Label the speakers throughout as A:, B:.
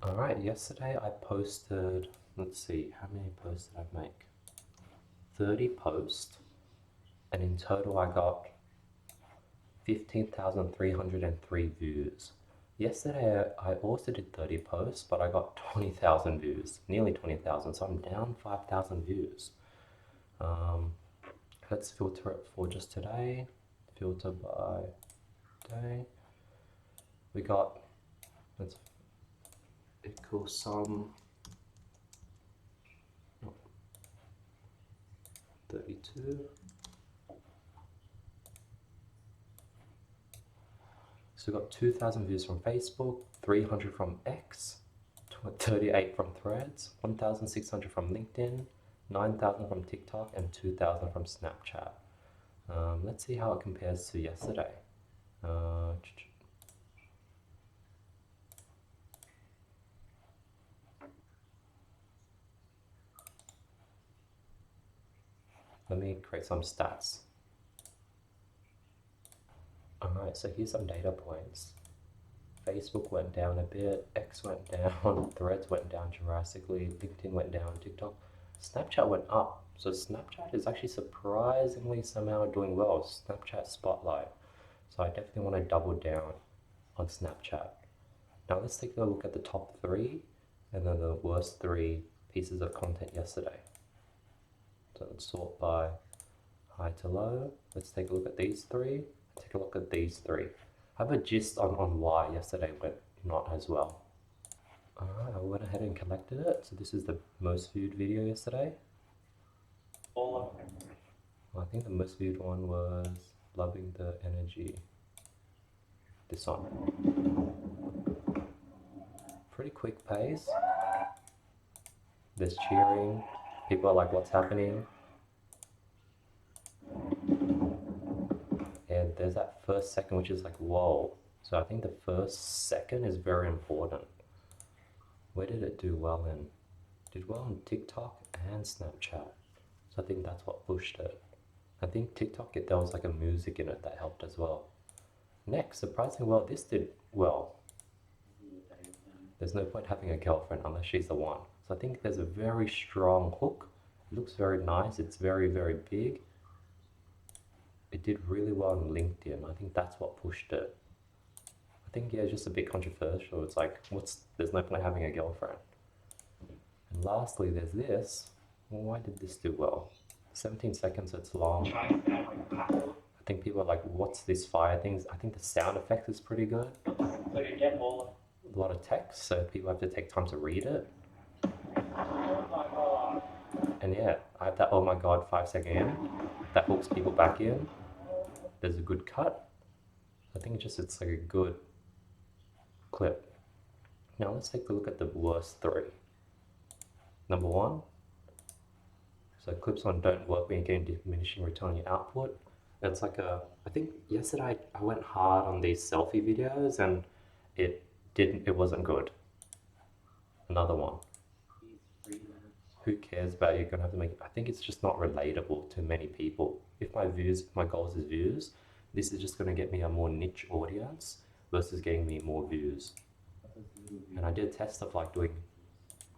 A: Alright, yesterday I posted, let's see, how many posts did I make? 30 posts, and in total I got 15,303 views. Yesterday I also did 30 posts, but I got 20,000 views, nearly 20,000, so I'm down 5,000 views. Let's filter it for just today. Filter by day. We got, let's equal sum 32. So we got 2,000 views from Facebook, 300 from X, 38 from Threads, 1,600 from LinkedIn, 9,000 from TikTok, and 2,000 from Snapchat. Let's see how it compares to yesterday. Let me create some stats. Alright, so here's some data points. Facebook went down a bit, X went down, Threads went down drastically, LinkedIn went down, TikTok. Snapchat went up. So Snapchat is actually surprisingly somehow doing well. Snapchat Spotlight. So I definitely want to double down on Snapchat. Now let's take a look at the top 3 and then the worst 3 pieces of content yesterday. So let's sort by high to low. Let's take a look at these 3. Take a look at these 3. I have a gist on why yesterday went not as well. Alright, I went ahead and collected it. So this is the most viewed video yesterday. I think the most viewed one was Loving the Energy. This one. Pretty quick pace. There's cheering. People are like, what's happening? And there's that first second, which is like, whoa. So I think the first second is very important. Where did it do well in? Did well on TikTok and Snapchat. So I think that's what pushed it. I think TikTok, there was like a music in it that helped as well. Next, surprisingly well, this did well. There's no point having a girlfriend unless she's the one. So I think there's a very strong hook. It looks very nice. It's very, very big. It did really well on LinkedIn. I think that's what pushed it. I think, yeah, it's just a bit controversial. It's like, there's no point having a girlfriend. And lastly, there's this. Well, why did this do well? 17 seconds, it's long. I think people are like, what's this fire thing? I think the sound effect is pretty good. A lot of text, so people have to take time to read it. And yeah, I have that oh my god 5-second in. That hooks people back in. There's a good cut. I think it's like a good clip. Now let's take a look at the worst 3. Number 1. So clips on don't work when you're getting diminishing return on your output. It's like I think yesterday I went hard on these selfie videos and it wasn't good. Another one. Who cares about you're gonna have to make, I think it's just not relatable to many people. If my goals is views, this is just gonna get me a more niche audience versus getting me more views. And I did a test of like doing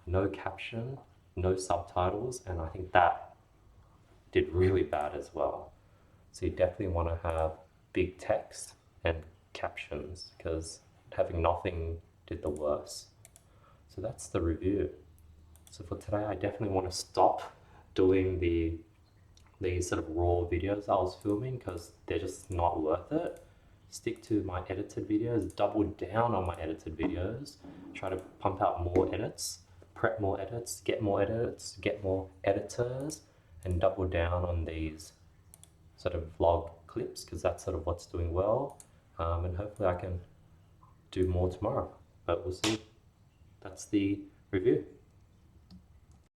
A: no caption, no subtitles, and I think that did really bad as well. So you definitely want to have big text and captions, because having nothing did the worst. So that's the review. So for today, I definitely want to stop doing these sort of raw videos I was filming, because they're just not worth it. Stick to my edited videos, double down on my edited videos, try to pump out more edits, prep more edits, get more editors, and double down on these sort of vlog clips, because that's sort of what's doing well. And hopefully I can do more tomorrow, but we'll see. That's the review.